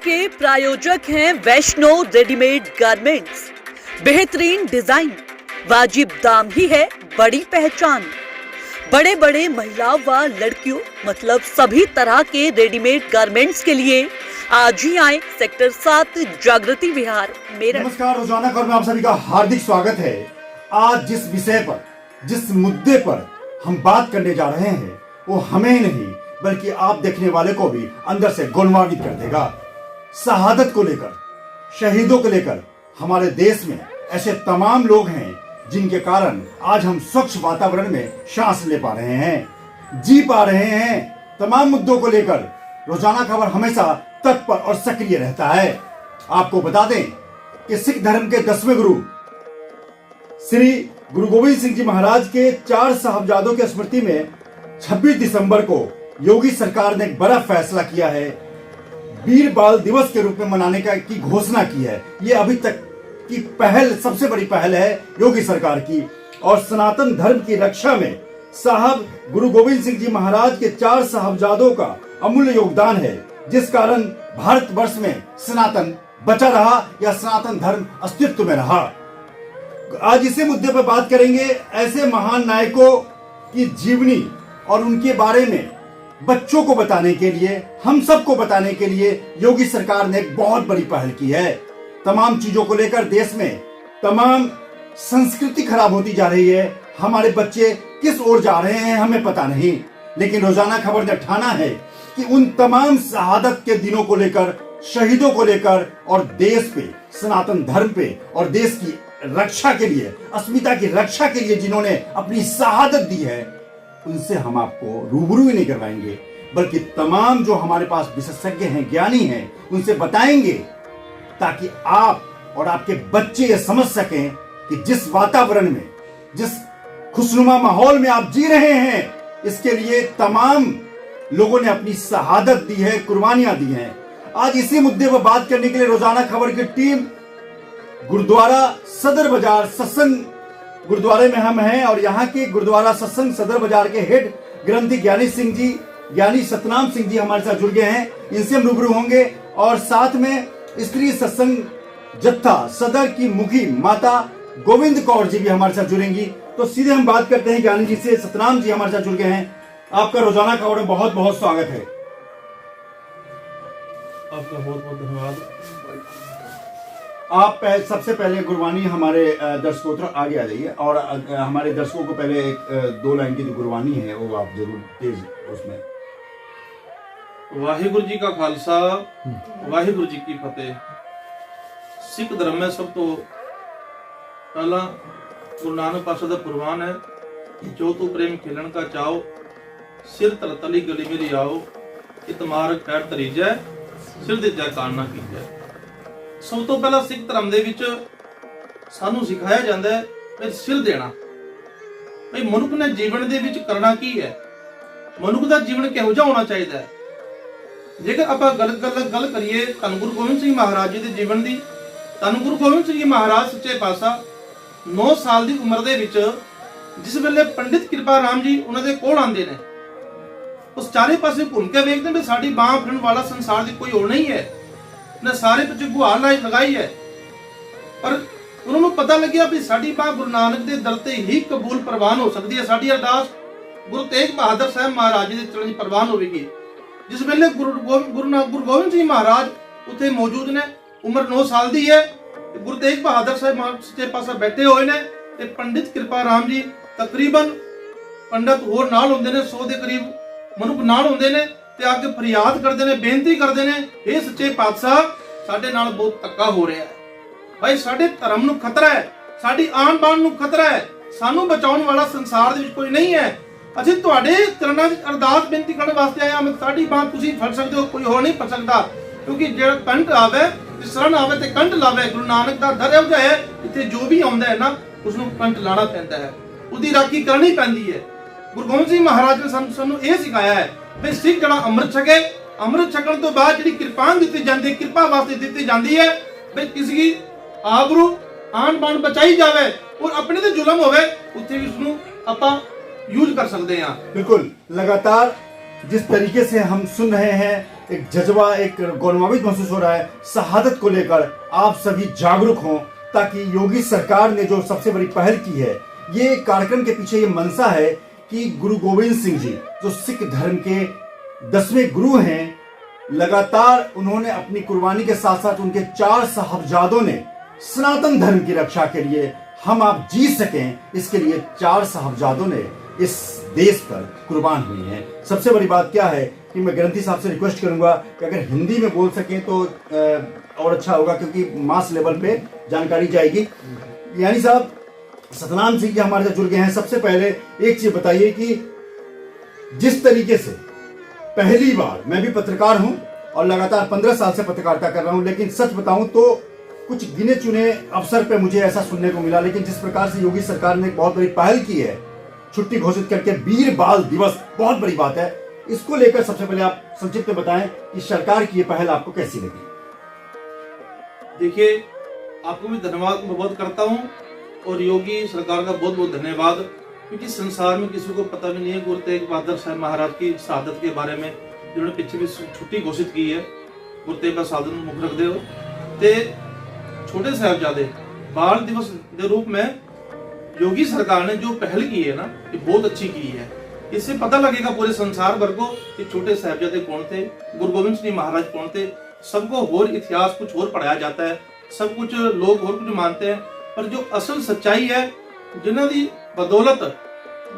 के प्रायोजक हैं वैष्णो रेडीमेड गारमेंट्स। बेहतरीन डिजाइन, वाजिब दाम ही है बड़ी पहचान। बड़े बड़े महिलाओं व लड़कियों मतलब सभी तरह के रेडीमेड गारमेंट्स के लिए आज ही आए सेक्टर 7 जागृति विहार मेरठ। नमस्कार, रोजाना खबर में आप सभी का हार्दिक स्वागत है। आज जिस विषय पर, जिस मुद्दे पर हम बात करने जा रहे हैं वो हमें ही नहीं बल्कि आप देखने वाले को भी अंदर से गौरवान्वित कर देगा। शहादत को लेकर, शहीदों को लेकर हमारे देश में ऐसे तमाम लोग हैं जिनके कारण आज हम स्वच्छ वातावरण में सांस ले पा रहे हैं, जी पा रहे हैं। तमाम मुद्दों को लेकर रोजाना खबर हमेशा तत्पर और सक्रिय रहता है। आपको बता दें कि सिख धर्म के 10वें गुरु श्री गुरु गोविंद सिंह जी महाराज के 4 साहबजादों की स्मृति में 26 दिसंबर को योगी सरकार ने एक बड़ा फैसला किया है। वीर बाल दिवस के रूप में मनाने की घोषणा की है। ये अभी तक की पहल, सबसे बड़ी पहल है योगी सरकार की। और सनातन धर्म की रक्षा में साहब गुरु गोविंद सिंह जी महाराज के 4 साहबजादों का अमूल्य योगदान है, जिस कारण भारतवर्ष में सनातन बचा रहा या सनातन धर्म अस्तित्व में रहा। आज इसी मुद्दे पर बात करेंगे। ऐसे महान नायकों की जीवनी और उनके बारे में बच्चों को बताने के लिए, हम सबको बताने के लिए योगी सरकार ने एक बहुत बड़ी पहल की है। तमाम चीजों को लेकर देश में तमाम संस्कृति खराब होती जा रही है। हमारे बच्चे किस ओर जा रहे हैं हमें पता नहीं, लेकिन रोजाना खबर ने ठाना है कि उन तमाम शहादत के दिनों को लेकर, शहीदों को लेकर और देश पे, सनातन धर्म पे और देश की रक्षा के लिए, अस्मिता की रक्षा के लिए जिन्होंने अपनी शहादत दी है, उनसे हम आपको रूबरू ही नहीं करवाएंगे बल्कि तमाम जो हमारे पास विशेषज्ञ हैं, ज्ञानी हैं, उनसे बताएंगे ताकि आप और आपके बच्चे ये समझ सकें कि जिस वातावरण में, जिस खुशनुमा माहौल में आप जी रहे हैं, इसके लिए तमाम लोगों ने अपनी शहादत दी है, कुर्बानियां दी हैं। आज इसी मुद्दे पर बात करने के लिए रोजाना खबर की टीम गुरुद्वारा सदर बाजार सत्संग गुरुद्वारे में हम हैं और यहाँ के गुरुद्वारा सत्संग सदर बाजार के हेड ग्रंथी ज्ञानी सिंह जी, ज्ञानी सतनाम सिंह जी हमारे साथ जुड़ गए हैं। इनसे हम रूबरू होंगे और साथ में स्त्री सत्संग जत्था सदर की मुखी माता गोविंद कौर जी भी हमारे साथ जुड़ेंगी। तो सीधे हम बात करते हैं ज्ञानी जी से। सतनाम जी हमारे साथ जुड़ गए हैं। आपका रोजाना खबर में बहुत बहुत स्वागत है। आपका बहुत बहुत धन्यवाद। आप सबसे पहले गुरबानी हमारे दर्शकों तरफ आगे आ जाइए और हमारे दर्शकों को पहले 2 लाइन की जो गुरबानी है वो आप जरूर तेज उसमें। वाहिगुरु जी का खालसा, वाहिगुरु जी की फतेह। सिख धर्म में सब तो पहला गुरु नानक पातशाह दा कुरबान है, जो तू प्रेम खिलन का चाओ, सिर तल तली गली मेरी आओ, इतमार खैर तरीजै, सिर दे जय कान ना कीजै। सब तो पहला सिख धर्म ਦੇ ਵਿੱਚ ਸਾਨੂੰ ਸਿਖਾਇਆ ਜਾਂਦਾ ਹੈ ਕਿ ਸਿਰ ਦੇਣਾ। ਭਈ ਮਨੁੱਖ ਨੇ ਜੀਵਨ ਦੇ ਵਿੱਚ ਕਰਨਾ ਕੀ ਹੈ, ਮਨੁੱਖ ਦਾ ਜੀਵਨ ਕਿਹੋ ਜਿਹਾ ਹੋਣਾ ਚਾਹੀਦਾ ਹੈ। ਜੇਕਰ ਆਪਾਂ ਗੱਲ ਕਰੀਏ ਧੰਨ ਗੁਰੂ ਗੋਬਿੰਦ ਸਿੰਘ ਮਹਾਰਾਜ ਜੀ ਦੇ ਜੀਵਨ ਦੀ, ਧੰਨ ਗੁਰੂ ਗੋਬਿੰਦ ਸਿੰਘ ਜੀ ਮਹਾਰਾਜ ਸੱਚੇ ਪਾਤਸ਼ਾਹ 9 ਸਾਲ ਦੀ ਉਮਰ ਦੇ ਵਿੱਚ ਜਿਸ ਵੇਲੇ ਪੰਡਿਤ ਕਿਰਪਾ ਰਾਮ ਜੀ ਉਹਨਾਂ ਦੇ ਕੋਲ ਆਉਂਦੇ ਨੇ, ਉਸ ਚਾਰੇ ਪਾਸੇ ਘੁੰਮ ਕੇ ਵੇਖਦੇ ਵੀ ਸਾਡੀ ਬਾਹ ਫੜਨ ਵਾਲਾ ਸੰਸਾਰ ਦੀ ਕੋਈ ਹੋਰ ਨਹੀਂ ਹੈ। ने सारे पिछे गुहार लगाई है, पर उन्होंने पता लगे भी साडी बाह गुरु नानक के दर ते ही कबूल प्रवान हो सकती है। साडी अरदास गुरु तेग बहादुर साहब महाराज जी के चरण प्रवान होगी। जिस वेले गुरु गोविंद सिंह महाराज उत्थे मौजूद ने, उम्र 9 साल की है, गुरु तेग बहादुर साहब सच्चे पासे बैठे हुए ने ते पंडित कृपा राम जी तकरीबन पंडित होर नाल हुंदे ने, 100 के करीब मनुख नाल हुंदे ने ते आके फरियाद करते ने, बेनती करते ने, हे सच्चे पातशाह साडे नाल बहुत धक्का हो रहा है। भाई साडे धर्म नूं खतरा है, साडी आन बान नूं खतरा है, सानू बचाउण वाला संसार दे विच कोई नहीं है। ਅਸੀਂ ਤੁਹਾਡੇ ਚਰਨਾਂ ਵਿੱਚ ਅਰਦਾਸ ਬੇਨਤੀ ਕਰਨ ਵਾਸਤੇ ਆਏ ਹਾਂ। ਸਾਡੀ ਬਾਹ ਤੁਸੀਂ ਫੜ ਸਕਦੇ ਹੋ, ਕੋਈ ਹੋਰ ਨਹੀਂ ਫੜ ਸਕਦਾ, ਕਿਉਂਕਿ ਜਿਹੜਾ ਕੰਠ ਆਵੇ, ਜਿਸ ਸ਼ਰਨ ਆਵੇ ਤੇ ਕੰਠ ਲਾਵੇ। ਗੁਰੂ ਨਾਨਕ ਦਾ ਦਰ ਇਹੋ ਜਿਹਾ ਹੈ, ਇੱਥੇ ਜੋ ਵੀ ਆਉਂਦਾ ਹੈ ਨਾ ਉਸ ਨੂੰ ਕੰਠ ਲਾਣਾ ਪੈਂਦਾ ਹੈ, ਉਹਦੀ ਰਾਖੀ ਕਰਨੀ ਪੈਂਦੀ ਹੈ। ਗੁਰੂ ਗੋਬਿੰਦ ਸਿੰਘ ਮਹਾਰਾਜ ਨੇ ਸਾਨੂੰ ਇਹ ਸਿਖਾਇਆ ਹੈ ਵੀ ਸਿੱਖ ਜਿਹੜਾ ਅੰਮ੍ਰਿਤ ਛਕੇ, ਅੰਮ੍ਰਿਤ ਛਕਣ ਤੋਂ ਬਾਅਦ ਜਿਹੜੀ ਕਿਰਪਾਨ ਦਿੱਤੀ ਜਾਂਦੀ, ਕਿਰਪਾ ਵਾਸਤੇ ਦਿੱਤੀ ਜਾਂਦੀ ਹੈ ਵੀ ਕਿਸੇ ਦੀ ਆਬਰੂ ਆਨ ਬਾਨ ਬਚਾਈ ਜਾਵੇ और अपने ते जुल्म होवे उत्थे भी उसनु आपां यूज कर सकते हैं। बिल्कुल, लगातार जिस तरीके से हम सुन रहे हैं, एक जज्बा, एक गौरवान्वित महसूस हो रहा है शहादत को लेकर। आप सभी जागरूक हों ताकि योगी सरकार ने जो सबसे बड़ी पहल की है, ये कार्यक्रम के पीछे ये मंशा है कि गुरु गोविंद सिंह जी जो सिख धर्म के 10वें गुरु हैं, लगातार उन्होंने अपनी कुर्बानी के साथ साथ उनके 4 साहबजादों ने सनातन धर्म की रक्षा के लिए हम आप जी सकें, इसके लिए 4 साहबजादों ने इस देश पर कुर्बान हुई हैं। सबसे बड़ी बात क्या है कि मैं ग्रंथी साहब से रिक्वेस्ट करूंगा कि अगर हिंदी में बोल सकें तो और अच्छा होगा, क्योंकि मास लेवल पे जानकारी जाएगी। यानी साहब, सतनाम सिंह जी हमारे साथ जुड़ गए हैं। सबसे पहले एक चीज बताइए कि जिस तरीके से पहली बार, मैं भी पत्रकार हूं और लगातार 15 साल से पत्रकारिता कर रहा हूं, लेकिन सच बताऊं तो कुछ गिने चुने अवसर पे मुझे ऐसा सुनने को मिला। लेकिन जिस प्रकार से योगी सरकार ने बहुत बड़ी पहल की है, छुट्टी घोषित करके वीर बाल दिवस, बहुत बड़ी बात है। इसको लेकर सबसे पहले आप संक्षिप्त में बताएं कि सरकार की ये पहल आपको कैसी लगी। देखिए, आपको भी धन्यवाद मैं बहुत करता हूं और योगी सरकार का बहुत बहुत धन्यवाद, क्योंकि संसार में किसी को पता भी नहीं है गुरु तेग बहादुर साहब महाराज की शहादत के बारे में, जिन्होंने पीछे भी छुट्टी घोषित की है। गुरु तेग बहादुर मुख रखते हो ते छोटे साहबजादे बाल दिवस के रूप में योगी सरकार ने जो पहल की है ना, ये बहुत अच्छी की है। इससे पता लगेगा पूरे संसार भर को कि छोटे साहबजादे कौन थे, गुरु गोविंद सिंह महाराज कौन थे। सबको और इतिहास कुछ और पढ़ाया जाता है, सब कुछ लोग और कुछ मानते हैं, पर जो असल सच्चाई है, जिन्हों की बदौलत,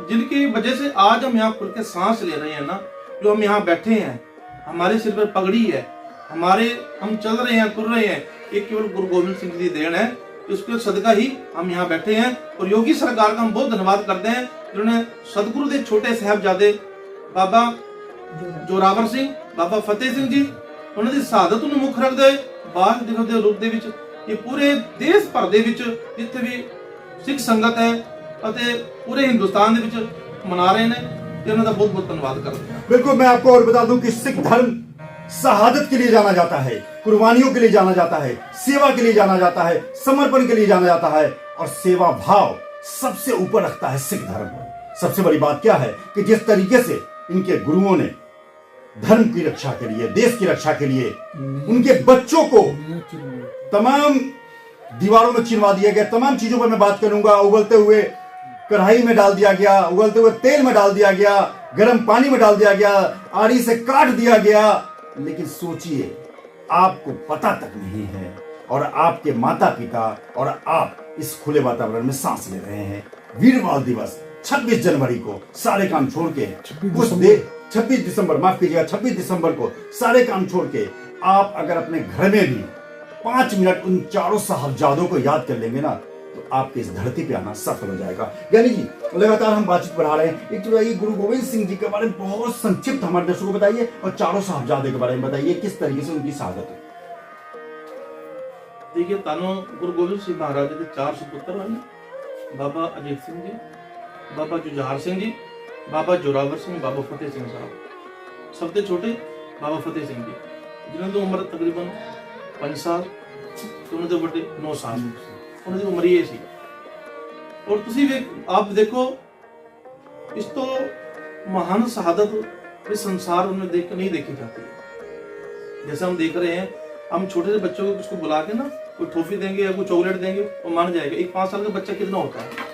जिनकी वजह से आज हम यहाँ खुल के सांस ले रहे हैं ना, जो हम यहाँ बैठे हैं, हमारे सिर पर पगड़ी है, हम चल रहे हैं, तुर रहे हैं, ये केवल गुरु गोविंद सिंह की देन है। उसके सदका ही हम यहाँ बैठे हैं और योगी सरकार का हम बहुत धन्यवाद करते हैं, जिन्होंने सदगुरु दे छोटे साहबजादे बाबा जोरावर सिंह, बाबा फतेह सिंह जी, ਉਹਨਾਂ ਦੀ ਸ਼ਹਾਦਤ ਨੂੰ ਮੁੱਖ ਰੱਖਦੇ ਬਾਲ ਦਿਵਸ ਦੇ ਰੂਪ ਦੇ ਵਿੱਚ ਇਹ ਪੂਰੇ ਦੇਸ਼ ਭਰ ਦੇ ਵਿੱਚ ਜਿੱਥੇ ਵੀ ਸਿੱਖ ਸੰਗਤ ਹੈ ਅਤੇ पूरे हिंदुस्तान ਦੇ ਵਿੱਚ ਮਨਾ ਰਹੇ ਨੇ ਤੇ ਉਹਨਾਂ ਦਾ ਬਹੁਤ ਬਹੁਤ ਧੰਨਵਾਦ ਕਰਦੇ ਹਾਂ। बिल्कुल, मैं आपको और बता दूं कि सिख धर्म शहादत के लिए जाना जाता है, कुर्बानियों के लिए जाना जाता है, सेवा के लिए जाना जाता है, समर्पण के लिए जाना जाता है, और सेवा भाव सबसे ऊपर रखता है सिख धर्म। सबसे बड़ी बात क्या है कि जिस तरीके से इनके गुरुओं ने धर्म की रक्षा के लिए, देश की रक्षा के लिए उनके बच्चों को तमाम दीवारों में चिनवा दिया गया। तमाम चीजों पर मैं बात करूंगा। उबलते हुए कढ़ाई में डाल दिया गया, उबलते हुए तेल में डाल दिया गया, गर्म पानी में डाल दिया गया, आरी से काट दिया गया। लेकिन सोचिए, आपको पता तक नहीं है और आपके माता पिता और आप इस खुले वातावरण में सांस ले रहे हैं। वीर बाल दिवस 26 जनवरी को सारे काम छोड़ के, 26 दिसंबर, माफ कीजिएगा, 26 दिसंबर को सारे काम छोड़ के आप अगर अपने घर में भी 5 मिनट उन 4 साहबजादों को याद कर लेंगे ना, तो आपके इस धरती पे आना सफल हो जाएगा। यानी कि लगातार हम बातचीत बढ़ा रहे हैं। एक तो ये गुरु गोविंद सिंह जी के बारे में बहुत संक्षिप्त हमारे दर्शकों को बताइए, और 4 साहबजादे के बारे में बताइए, किस तरीके से उनकी शहादत है। देखिए, तानो गुरु गोविंद सिंह महाराज के 4 सुपुत्र हैं, बाबा अजीत सिंह जी, बाबा जुझार सिंह जी, बाबा जोरावर सिंह, बाबा फतेह सिंह साहब। सबसे छोटे बाबा फतेह सिंह जी, जिन्होंने तो उम्र तकरीबन 5 साल, तो उन्होंने तो बड़े 9 साल, उन्होंने तो उम्र ये सी। और तुसी आप देखो, इस तो महान शहादत इस संसार में नहीं देखी जाती है। जैसे हम देख रहे हैं, हम छोटे से बच्चों को उसको बुला के ना कोई टॉफी देंगे या कोई चॉकलेट देंगे, वो मान जाएगा। एक 5 साल का बच्चा कितना होता है।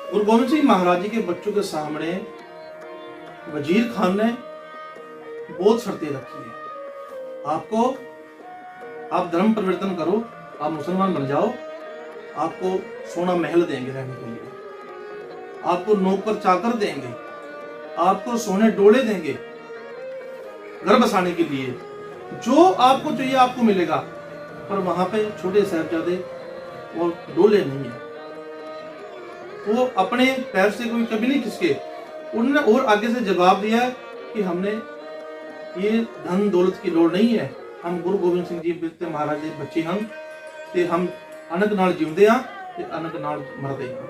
गुरु गोविंद सिंह महाराज जी के बच्चों के सामने वजीर खान ने बहुत शर्तें रखी है। आप धर्म परिवर्तन करो, आप मुसलमान बन जाओ, आपको सोना महल देंगे रहने के लिए, आपको नौकर चाकर देंगे, आपको सोने डोले देंगे घर बसाने के लिए, जो आपको चाहिए आपको मिलेगा। पर वहां पे छोटे साहबजादे और डोले नहीं है, वो अपने पैर से कोई कभी नहीं खिसके। उन्होंने और आगे से जवाब दिया है कि हमने ये धन दौलत की लोड़ नहीं है, हम गुरु गोविंद सिंह जी महाराज के बच्चे हैं ते हम अनक नाल जीवते हैं ते अनक नाल मरते हैं।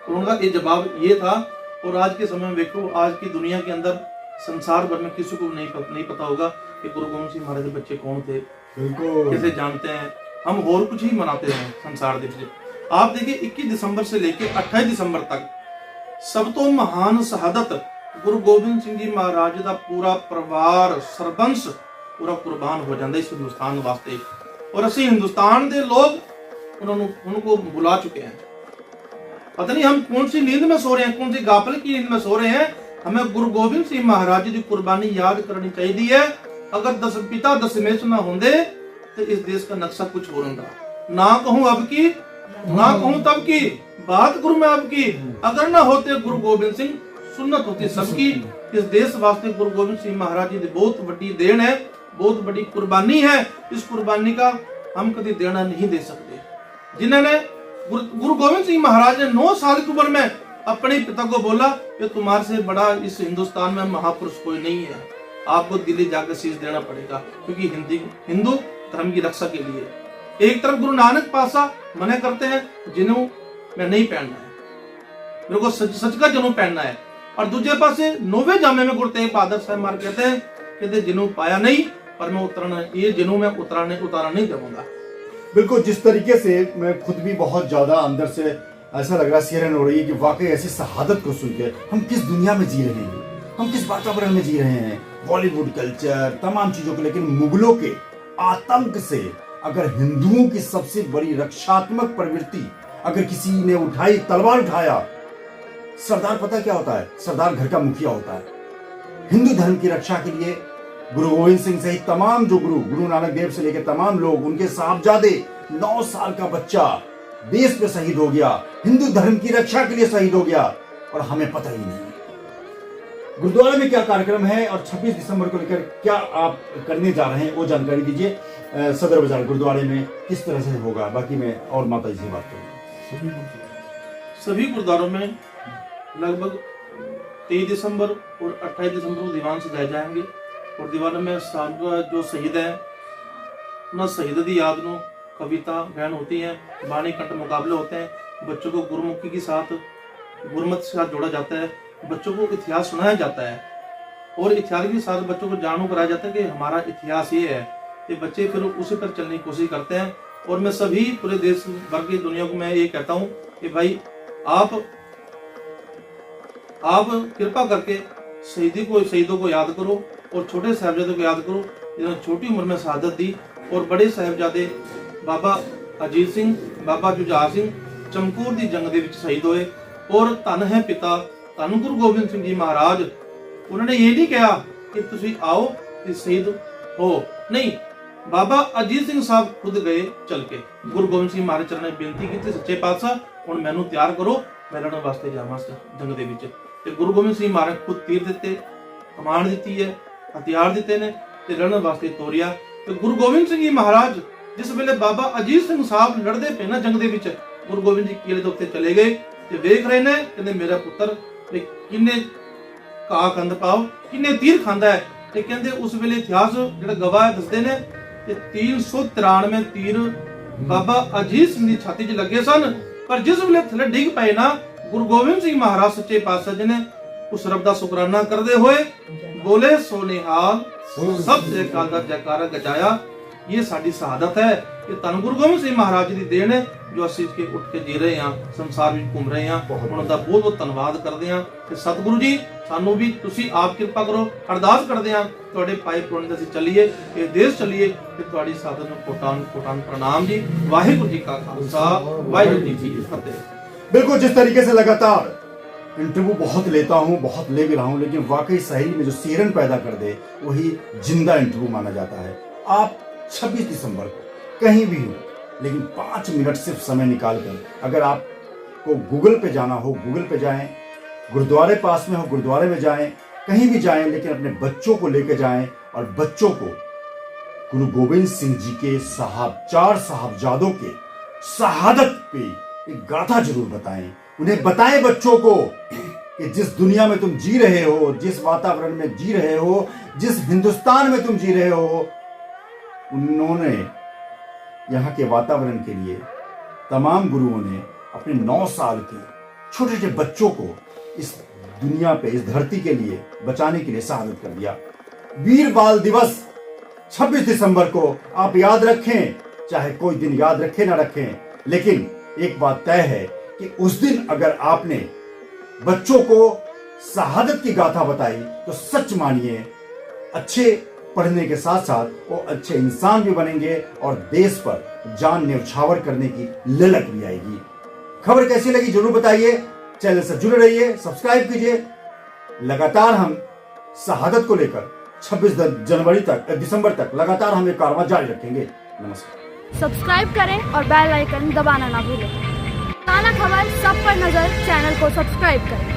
तो उनका ये जवाब ये था। और आज के समय में देखो, आज की दुनिया के अंदर संसार भर में किसी को नहीं पता होगा कि गुरु गोविंद सिंह महाराज के बच्चे कौन थे, कैसे जानते हैं। हम और कुछ ही मनाते हैं संसार दे विच। आप देखिए, 21 दिसंबर से लेकर 28 दिसंबर तक सब तो महान शहादत ਗੁਰੂ ਗੋਬਿੰਦ ਸਿੰਘ ਜੀ ਮਹਾਰਾਜ ਦਾ ਪੂਰਾ ਪਰਿਵਾਰ ਸਰਬੰਸ ਪੂਰਾ ਕੁਰਬਾਨ ਹੋ ਜਾਂਦਾ ਇਸ ਹਿੰਦੁਸਤਾਨ ਵਾਸਤੇ। और ਅਸੀਂ हिंदुस्तान ਦੇ लोग उनको बुला चुके हैं। पता नहीं हम कौन सी नींद में सो रहे हैं, कौन सी गाफिल की नींद में सो रहे हैं। हमें गुरु गोबिंद सिंह महाराज की कुर्बानी याद करनी चाहिए है। अगर पिता दशमेश ना होंगे तो इस देश का नक्शा कुछ हो रहा। ना कहूं अब की, ना कहूं तब की, बात गुरु में अब की। अगर ना होते गुरु गोबिंद सिंह, सुन्नत होती सबकी। इस देश वास्ते गुरु गोबिंद सिंह महाराज जी की बहुत बड़ी देन है, बहुत बड़ी कुर्बानी है। इस कुर्बानी का हम कभी देना नहीं दे सकते। जिन्होंने गुरु गोविंद सिंह महाराज ने 9 साल की उम्र में अपने पिता को बोला कि तुम्हारे से बड़ा इस हिंदुस्तान में महापुरुष कोई नहीं है, आपको दिल्ली जाकर शीश देना पड़ेगा, क्योंकि हिंदू धर्म की रक्षा के लिए। एक तरफ गुरु नानक पासा मना करते हैं जिन्हों में नहीं पहनना है, मेरे को सच का जनेऊ पहनना है, और दूसरे पासे 9वें जामे में गुरु तेग बहादुर साहब मार कहते जनेऊ पाया नहीं, पर मैं उतरना, ये जनेऊ में उतारा नहीं दूंगा। बिल्कुल, जिस तरीके से मैं खुद भी बहुत ज्यादा अंदर से ऐसा लग रहा, सिहरन हो रही है कि वाकई ऐसी शहादत को सुन के हम किस दुनिया में जी रहे हैं, हम किस वातावरण में जी रहे हैं। बॉलीवुड कल्चर, तमाम चीजों को, लेकिन मुगलों के आतंक से अगर हिंदुओं की सबसे बड़ी रक्षात्मक प्रवृत्ति अगर किसी ने उठाई, तलवार उठाया, सरदार पता क्या होता है? सरदार घर का मुखिया होता है। हिंदू धर्म की रक्षा के लिए गुरु गोविंद सिंह सहित तमाम जो गुरु नानक देव से लेकर तमाम लोग, उनके साहबजादे, 9 साल का बच्चा देश पे शहीद हो गया, हिंदू धर्म की रक्षा के लिए शहीद हो गया, और हमें पता ही नहीं। गुरुद्वारे में क्या कार्यक्रम है और 26 दिसंबर को लेकर क्या आप करने जा रहे हैं, वो जानकारी दीजिए। सदर बाजार गुरुद्वारे में किस तरह से होगा, बाकी मैं और माता जी से बात करूंगा। सभी गुरुद्वारों में लगभग 23 दिसंबर और 28 दिसंबर को दीवान सजाए जाएंगे, और दीवान में जो शहीद है ना, शहीद की याद नो कविता बयान होती है, बाणी कंठ मुकाबले होते हैं, बच्चों को गुरुमुखी के साथ, गुरुमत के साथ जोड़ा जाता है, बच्चों को इतिहास सुनाया जाता है, और इतिहास के साथ बच्चों को जानू कराया जाता है कि हमारा इतिहास ये है। ये बच्चे फिर उसी पर चलने की कोशिश करते हैं। और मैं सभी पूरे देश भर की दुनिया को मैं ये कहता हूँ कि भाई आप कृपा करके शहीदों को याद करो, और छोटे साहिबजादों को याद करो जिन्होंने छोटी उम्र में शहादत दी, और बड़े साहिबजादे बाबा अजीत सिंह, बाबा जुझार सिंह चमकौर दी जंग दे विच शहीद होए। और धन है पिता, धन गुरु गोबिंद सिंह जी महाराज, उन्होंने ये नहीं कहा कि तुसी आओ ते शहीद हो, नहीं, बाबा अजीत सिंह साहब खुद गए चल के। गुरु गोबिंद सिंह महाराज चरण ने बेनती की, सच्चे पातशाह हुण मैनू तैयार करो, मैं लड़न वास्ते जावां जंग दे विच। ते गुरु गोबिंद सिंह महाराज खुद तीर दिते, कमान दी है, हथियार दिते ने, ते लड़न वास्ते तोरिया। ते गुरु गोबिंद सिंह जी महाराज जिस वेले बाबा अजीत सिंह साहब लड़दे पे ना जंग दे विच, गुरु गोबिंद जी किले दे उत्ते चले गए ते वेख रहे ने, कहंदे मेरा पुत्र किन्ने घा खंद पाओ, किन्ने तीर खांदा है। ते कहंदे उस वेले इतिहास जिहड़ा गवाह दसदे ने कि 393 तीर बाबा अजीत सिंह दी छाती 'च लगे सन, पर जिस वेले थले डिग पए ना, गुरु गोबिंद सिंह महाराज सच्चे पातशाह जी ने उस रब दा शुकराना करते हुए बोले सोनिहाल सब जयकारा गजाया। ये साडी शहादत है, ये धन गुरु गोबिंद सिंह महाराज जी दी देन है, जो असीं के उठ के जी रहे हैं, संसार में घूम रहे हैं। उन्हां दा बहुत बहुत धन्नवाद करते हैं। ते सतगुरु जी सानू भी तुसीं आप कृपा करो, अरदास करते हैं तुहाडे पाए पुरने ते असीं चलीए, ये देश चलीए, ते तुहाडी साधन नूं कोटान प्रणाम जी। वाहिगुरू जी का खालसा, वाहिगुरू जी की फतेह। बिल्कुल, जिस तरीके से लगातार इंटरव्यू बहुत लेता हूँ, बहुत ले भी रहा हूँ, लेकिन वाकई सही में जो सिहरन पैदा कर दे वही जिंदा इंटरव्यू माना जाता है। आप 26 दिसंबर को कहीं भी हो, लेकिन 5 मिनट सिर्फ समय निकाल कर, अगर आपको गूगल पे जाना हो गूगल पे जाएं, गुरुद्वारे पास में हो गुरुद्वारे में जाएं, कहीं भी जाएं, लेकिन अपने बच्चों को लेकर जाएं, और बच्चों को गुरु गोविंद सिंह जी के 4 साहबजादों के शहादत पे एक गाथा जरूर बताएं। उन्हें बताएं बच्चों को कि जिस दुनिया में तुम जी रहे हो, जिस वातावरण में जी रहे हो, जिस हिंदुस्तान में तुम जी रहे हो, उन्होंने यहाँ के वातावरण के लिए तमाम गुरुओं ने अपने 9 साल के छोटे छोटे बच्चों को इस दुनिया पे, इस धरती के लिए बचाने के लिए शहादत कर दिया। वीर बाल दिवस 26 दिसंबर को आप याद रखें, चाहे कोई दिन याद रखें ना रखें, लेकिन एक बात तय है कि उस दिन अगर आपने बच्चों को शहादत की गाथा बताई तो सच मानिए अच्छे पढ़ने के साथ साथ वो अच्छे इंसान भी बनेंगे और देश पर जान न्यौछावर करने की ललक भी आएगी। खबर कैसी लगी जरूर बताइए, चैनल से जुड़े रहिए, सब्सक्राइब कीजिए। लगातार हम शहादत को लेकर 26 जनवरी तक दिसंबर तक लगातार हम ये कारवां जारी रखेंगे। नमस्कार। सब्सक्राइब करें और बेल आइकन दबाना ना भूलें। ताना खबर सब पर नजर चैनल को सब्सक्राइब करें।